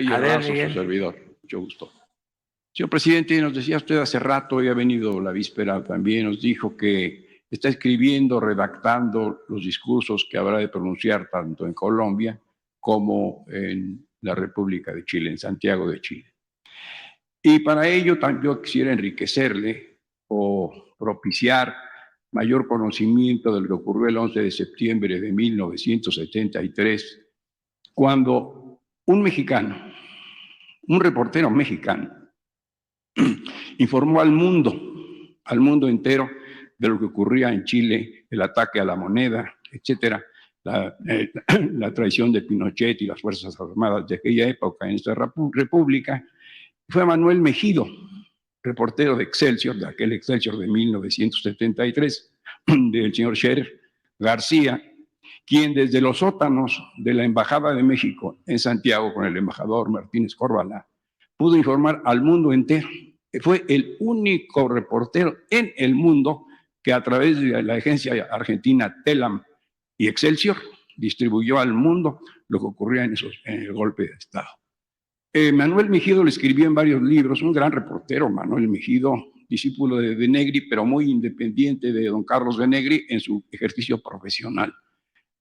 Y abrazo a su servidor. Mucho gusto. Señor presidente, nos decía usted hace rato, y ha venido la víspera también, nos dijo que está escribiendo, redactando los discursos que habrá de pronunciar tanto en Colombia como en la República de Chile, en Santiago de Chile. Y para ello también yo quisiera enriquecerle o propiciar mayor conocimiento de lo que ocurrió el 11 de septiembre de 1973, cuando un mexicano, un reportero mexicano, informó al mundo entero, de lo que ocurría en Chile, el ataque a la moneda, etcétera, la traición de Pinochet y las Fuerzas Armadas de aquella época en esta república. Fue Manuel Mejido, reportero de Excelsior, de aquel Excelsior de 1973, del señor Scherer García, quien desde los sótanos de la Embajada de México en Santiago, con el embajador Martínez Corvalá, pudo informar al mundo entero. Fue el único reportero en el mundo que a través de la agencia argentina Telam y Excelsior distribuyó al mundo lo que ocurría en el golpe de Estado. Manuel Mejido lo escribió en varios libros, un gran reportero, Manuel Mejido, discípulo de Negri, pero muy independiente de don Carlos de Negri en su ejercicio profesional.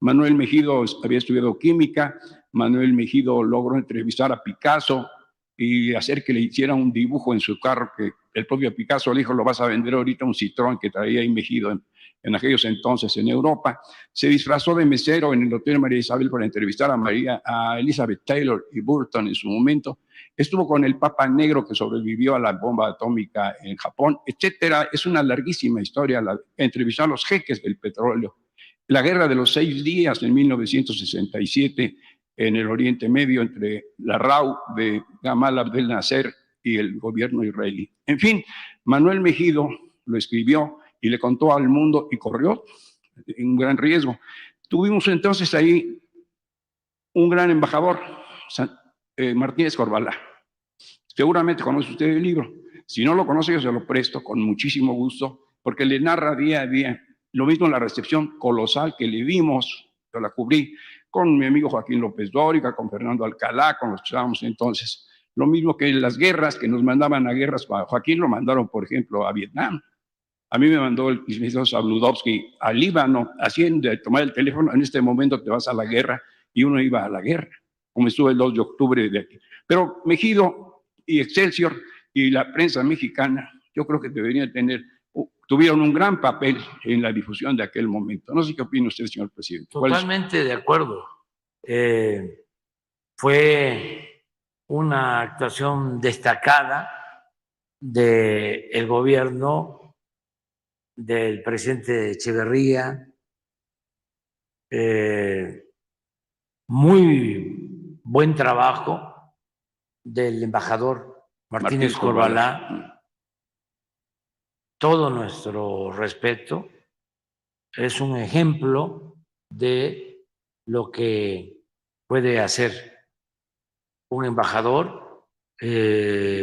Manuel Mejido había estudiado química, Manuel Mejido logró entrevistar a Picasso y hacer que le hiciera un dibujo en su carro, que el propio Picasso le dijo, lo vas a vender ahorita, un Citroën que traía ahí Mejido en aquellos entonces en Europa. Se disfrazó de mesero en el Hotel María Isabel para entrevistar a Elizabeth Taylor y Burton en su momento. Estuvo con el Papa Negro que sobrevivió a la bomba atómica en Japón, etcétera. Es una larguísima historia. Entrevistó a los jeques del petróleo. La guerra de los 6 días en 1967 en el Oriente Medio entre la RAU de Gamal Abdel Nasser y el gobierno israelí. En fin, Manuel Mejido lo escribió y le contó al mundo y corrió un gran riesgo. Tuvimos entonces ahí un gran embajador, Martínez Corvalá. Seguramente conoce usted el libro. Si no lo conoce, yo se lo presto con muchísimo gusto, porque le narra día a día. Lo mismo en la recepción colosal que le dimos, yo la cubrí con mi amigo Joaquín López Dóriga, con Fernando Alcalá, con los que estábamos entonces. Lo mismo que en las guerras, que nos mandaban a guerras. A Joaquín lo mandaron, por ejemplo, a Vietnam. A mí me mandó el licenciado Sabludovsky al Líbano, haciendo tomar el teléfono, en este momento te vas a la guerra, y uno iba a la guerra, como estuvo el 2 de octubre de aquí. Pero Mejido y Excelsior y la prensa mexicana, yo creo que deberían tuvieron un gran papel en la difusión de aquel momento. No sé qué opina usted, señor presidente. Totalmente de acuerdo. Fue una actuación destacada del gobierno del presidente Echeverría, muy buen trabajo del embajador Martínez Corvalá. Todo nuestro respeto. Es un ejemplo de lo que puede hacer un embajador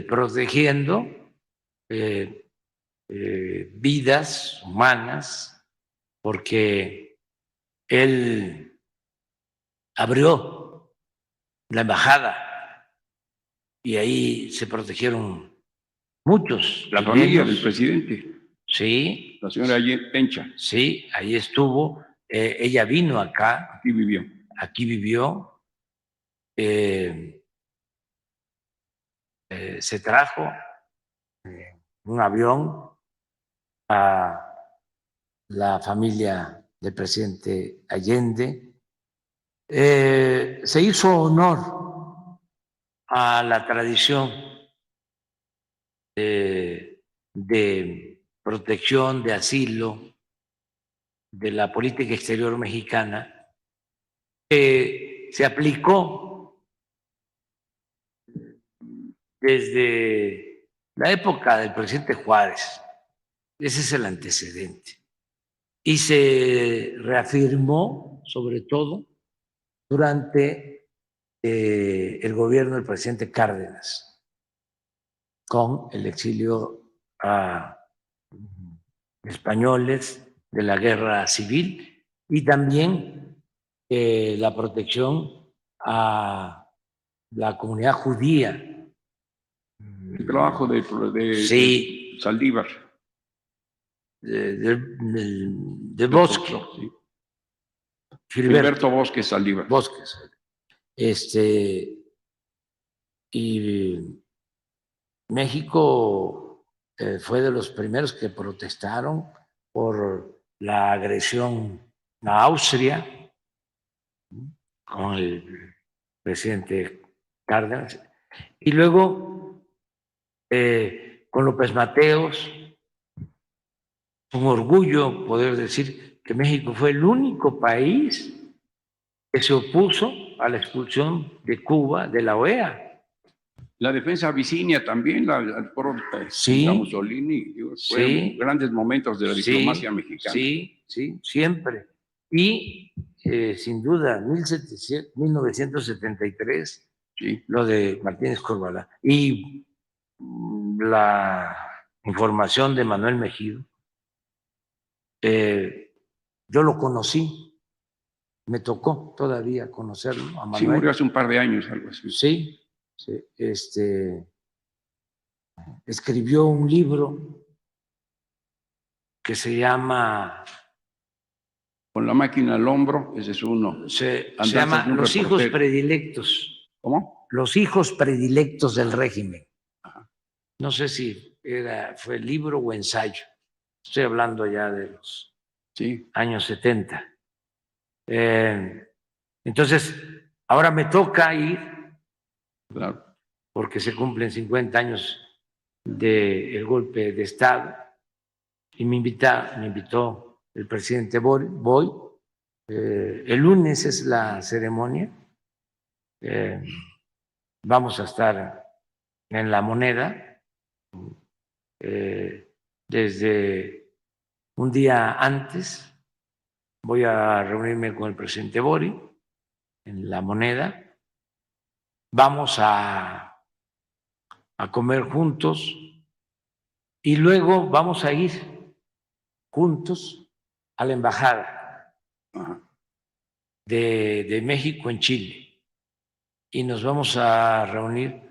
protegiendo vidas humanas, porque él abrió la embajada y ahí se protegieron muchos. La familia del presidente. Sí. La señora Pencha. Sí, ahí estuvo. Ella vino acá. Aquí vivió. Aquí vivió. Se trajo un avión a la familia del presidente Allende. Se hizo honor a la tradición de protección, de asilo, de la política exterior mexicana, que se aplicó desde la época del presidente Juárez. Ese es el antecedente. Y se reafirmó, sobre todo, durante el gobierno del presidente Cárdenas, con el exilio a españoles de la guerra civil y también la protección a la comunidad judía. El trabajo Sí. de Saldívar. De Bosque. Sí. Gilberto Bosque Saldívar. Bosques. Y México fue de los primeros que protestaron por la agresión a Austria con el presidente Cárdenas. Y luego con López Mateos, un orgullo poder decir que México fue el único país que se opuso a la expulsión de Cuba de la OEA. La defensa abisinia también, el foro Sí, Mussolini, fueron grandes momentos de la diplomacia mexicana. Sí, siempre. Y sin duda, 1973, sí. Lo de Martínez Corvalán. Y la información de Manuel Mejido, yo lo conocí, me tocó todavía conocerlo a Manuel. Sí, murió hace un par de años, algo así. Sí, escribió un libro que se llama... Con la máquina al hombro, ese es uno. Se llama Los hijos predilectos. ¿Cómo? Los hijos predilectos del régimen. Ajá. No sé si fue libro o ensayo. Estoy hablando ya de los años 70. Entonces, ahora me toca ir, claro, porque se cumplen 50 años del golpe de Estado, y me invitó el presidente Bori. Voy. El lunes es la ceremonia. Vamos a estar en La Moneda desde un día antes. Voy a reunirme con el presidente Bori en La Moneda. Vamos a comer juntos y luego vamos a ir juntos a la embajada de México en Chile y nos vamos a reunir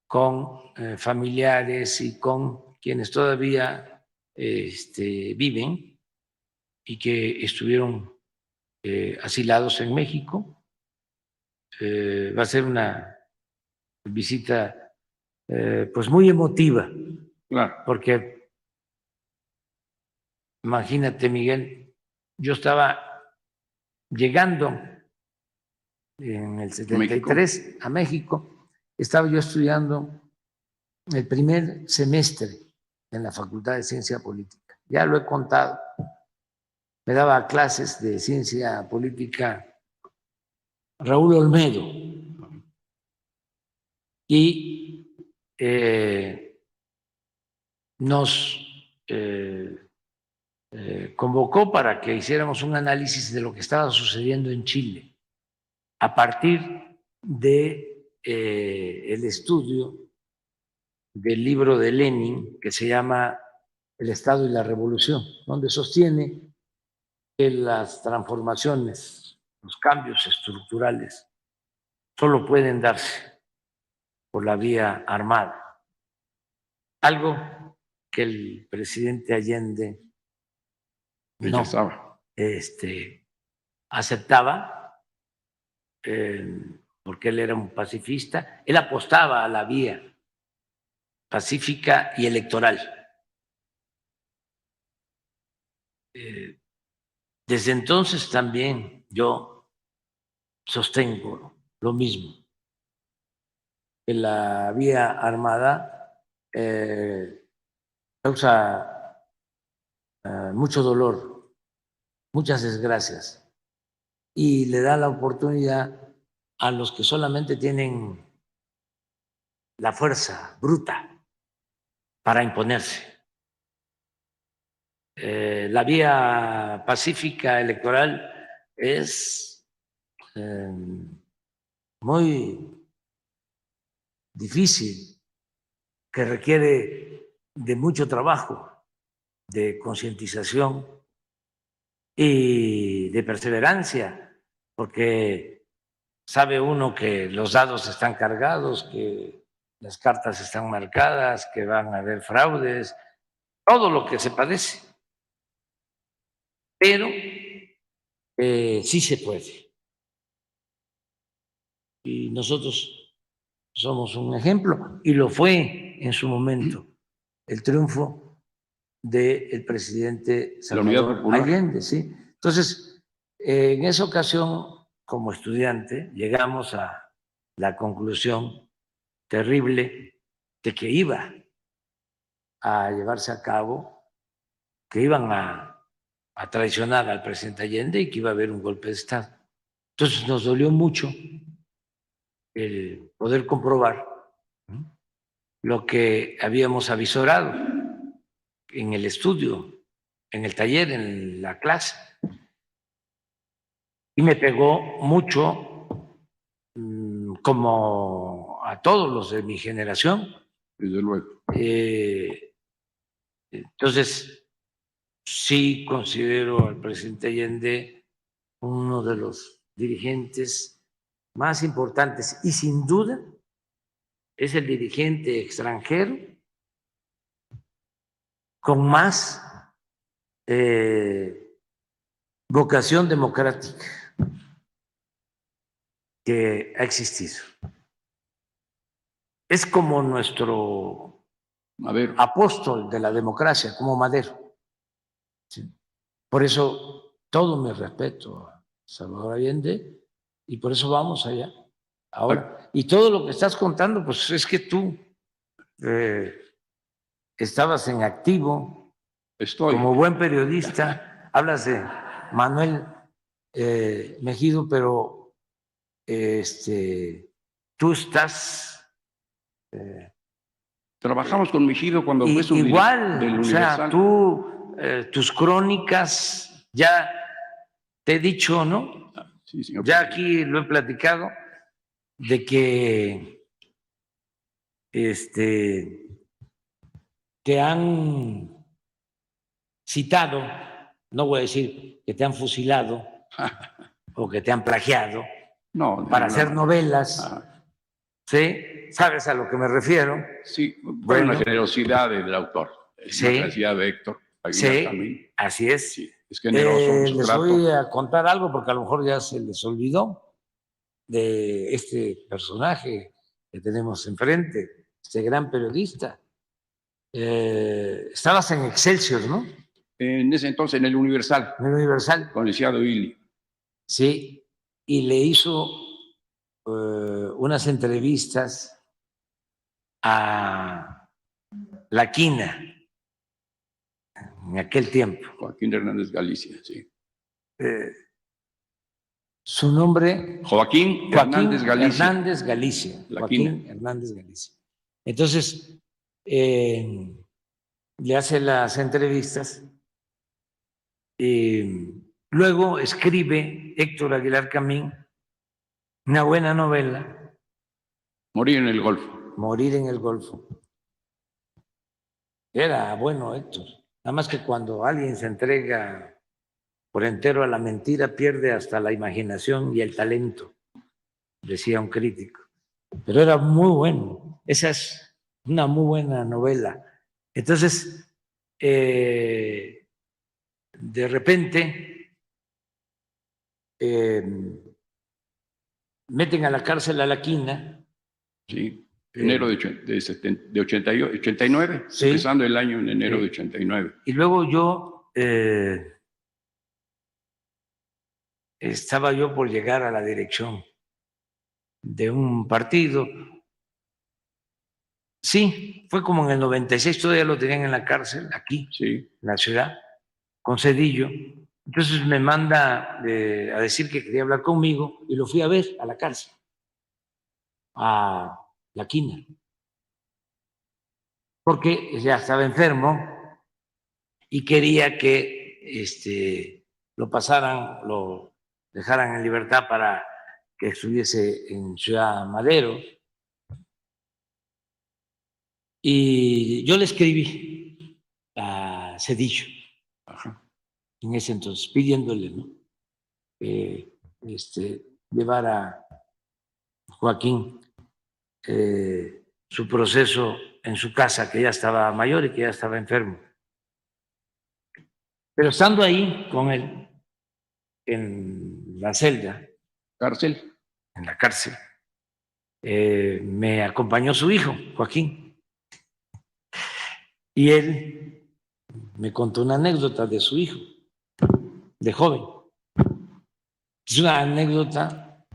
con familiares y con quienes todavía viven y que estuvieron asilados en México. Va a ser una visita pues muy emotiva, claro, porque imagínate, Miguel, yo estaba llegando en el 73 a México, estaba yo estudiando el primer semestre en la Facultad de Ciencia Política. Ya lo he contado. Me daba clases de ciencia política Raúl Olmedo. Y nos convocó para que hiciéramos un análisis de lo que estaba sucediendo en Chile a partir de el estudio del libro de Lenin que se llama El Estado y la Revolución, donde sostiene que las transformaciones, los cambios estructurales solo pueden darse por la vía armada. Algo que el presidente Allende no aceptaba, porque él era un pacifista. Él apostaba a la vía pacífica y electoral. Desde entonces también yo sostengo lo mismo, que la vía armada causa mucho dolor, muchas desgracias, y le da la oportunidad a los que solamente tienen la fuerza bruta para imponerse. La vía pacífica electoral es muy difícil, que requiere de mucho trabajo, de concientización y de perseverancia, porque sabe uno que los dados están cargados, que las cartas están marcadas, que van a haber fraudes, todo lo que se padece. Pero sí se puede. Y nosotros somos un ejemplo, y lo fue en su momento el triunfo del presidente La Unidad Salvador Popular. Allende, ¿sí? Entonces, en esa ocasión, como estudiante, llegamos a la conclusión terrible de que iba a llevarse a cabo, que iban a traicionar al presidente Allende y que iba a haber un golpe de Estado. Entonces nos dolió mucho el poder comprobar, ¿no?, lo que habíamos avisorado en el estudio, en el taller, en la clase. Y me pegó mucho, como a todos los de mi generación. Desde luego. Entonces, sí considero al presidente Allende uno de los dirigentes más importantes, y sin duda es el dirigente extranjero con más vocación democrática que ha existido. Es como nuestro apóstol de la democracia, como Madero. ¿Sí? Por eso todo mi respeto a Salvador Allende, y por eso vamos allá ahora. Y todo lo que estás contando, pues es que tú estabas en activo. Estoy. Como buen periodista. Hablas de Manuel Mejido, pero tú estás... Trabajamos con Mejido cuando fue su igual, del o sea, Universal. tú, tus crónicas, ya te he dicho, ¿no? Sí, señor Ya presidente. aquí lo he platicado, de que te han citado, no voy a decir que te han fusilado o que te han plagiado No, para hacer novelas, ¿sí? ¿Sabes a lo que me refiero? Sí, fue una generosidad del autor, sí, una generosidad de Héctor Aguilar Camín. Sí, así es. Sí, es generoso en su Les trato. voy a contar algo porque a lo mejor ya se les olvidó de este personaje que tenemos enfrente, este gran periodista. Estabas en Excelsior, ¿no? En ese entonces en el Universal, En el Universal. con el licenciado Ili. Sí, y le hizo unas entrevistas a La Quina en aquel tiempo. Joaquín Hernández Galicia, sí. Su nombre... Joaquín Hernández Galicia. Hernández Galicia. La Joaquín Quina. Hernández Galicia. Entonces, le hace las entrevistas. Luego escribe Héctor Aguilar Camín una buena novela. Morir en el Golfo. Morir en el Golfo. Era bueno, Héctor. Nada más que cuando alguien se entrega por entero a la mentira, pierde hasta la imaginación y el talento, decía un crítico. Pero era muy bueno. Esa es una muy buena novela. Entonces, de repente, meten a la cárcel a La Quina. Sí, enero de 89, sí, empezando el año en enero de 89. Y luego yo estaba yo por llegar a la dirección de un partido. Sí, fue como en el 96, todavía lo tenían en la cárcel, aquí, sí, en la ciudad, con Cedillo. Entonces me manda a decir que quería hablar conmigo y lo fui a ver a la cárcel, a La Quina, porque ya estaba enfermo y quería que lo pasaran, lo dejaran en libertad para que estuviese en Ciudad Madero. Y yo le escribí a Cedillo, en ese entonces, pidiéndole, ¿no?, llevara Joaquín su proceso en su casa, que ya estaba mayor y que ya estaba enfermo. Pero estando ahí con él, en la celda, Cárcel. en la cárcel, me acompañó su hijo, Joaquín, y él me contó una anécdota de su hijo, de joven. Es una anécdota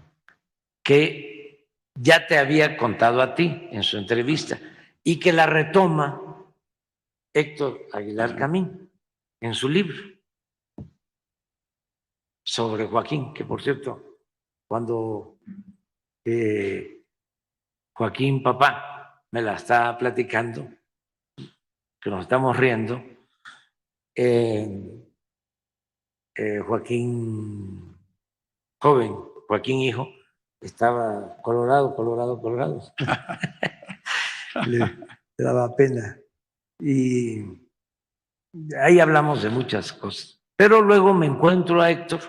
que ya te había contado a ti en su entrevista y que la retoma Héctor Aguilar Camín en su libro sobre Joaquín, que por cierto, cuando Joaquín papá me la está platicando, que nos estamos riendo, Joaquín joven, Joaquín hijo, estaba colorado. le daba pena. Y ahí hablamos de muchas cosas. Pero luego me encuentro a Héctor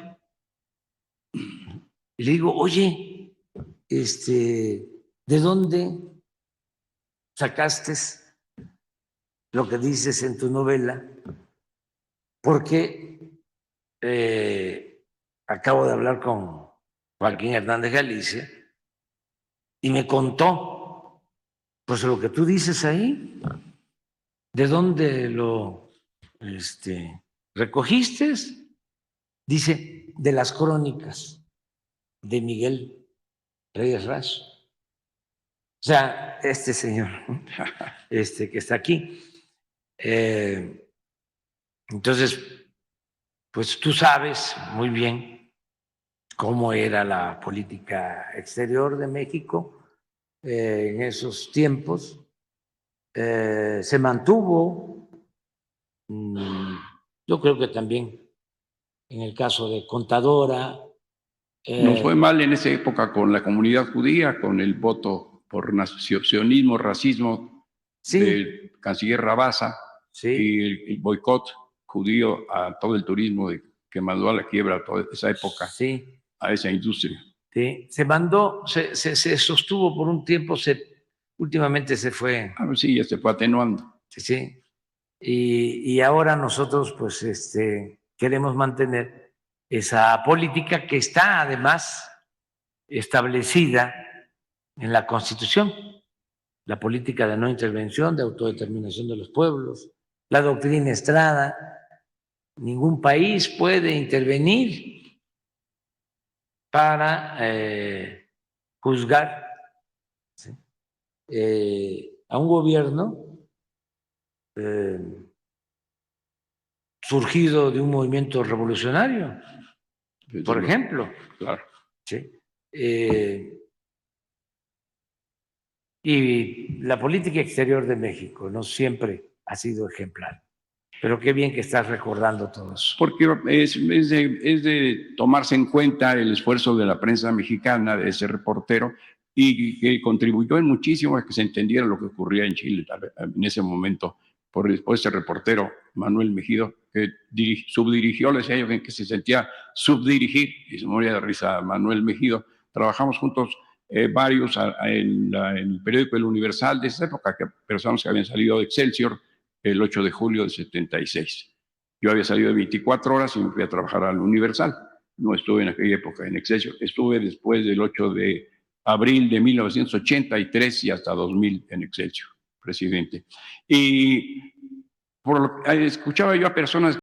y le digo, oye, ¿de dónde sacaste lo que dices en tu novela? Porque acabo de hablar con Joaquín Hernández Galicia y me contó, pues lo que tú dices ahí, ¿de dónde lo recogiste? Dice, de las crónicas de Miguel Reyes Razo. O sea, este señor, que está aquí. Entonces, pues tú sabes muy bien cómo era la política exterior de México en esos tiempos. Se mantuvo, yo creo que también en el caso de Contadora. Nos fue mal en esa época con la comunidad judía, con el voto por sionismo, racismo Sí, del canciller Rabasa sí, y el boicot judío a todo el turismo que mandó a la quiebra toda esa época, sí, a esa industria. sí. Se mandó, se sostuvo por un tiempo, últimamente se fue. Sí, ya se fue atenuando. Sí. Y ahora nosotros, pues, queremos mantener esa política que está además establecida en la Constitución, la política de no intervención, de autodeterminación de los pueblos, la doctrina Estrada. Ningún país puede intervenir para juzgar, ¿sí?, a un gobierno surgido de un movimiento revolucionario, por ejemplo. Claro. ¿Sí? Y la política exterior de México no siempre ha sido ejemplar. Pero qué bien que estás recordando todo eso. Porque es de tomarse en cuenta el esfuerzo de la prensa mexicana, de ese reportero, y que contribuyó en muchísimo a que se entendiera lo que ocurría en Chile en ese momento. Por después ese reportero, Manuel Mejido, que subdirigió, le decía yo que se sentía subdirigir, y se moría de risa Manuel Mejido. Trabajamos juntos varios en el periódico El Universal de esa época, personas que habían salido de Excelsior el 8 de julio del 76. Yo había salido de 24 horas y me fui a trabajar al Universal. No estuve en aquella época en Excelsior. Estuve después del 8 de abril de 1983 y hasta 2000 en Excelsior, presidente. Y escuchaba yo a personas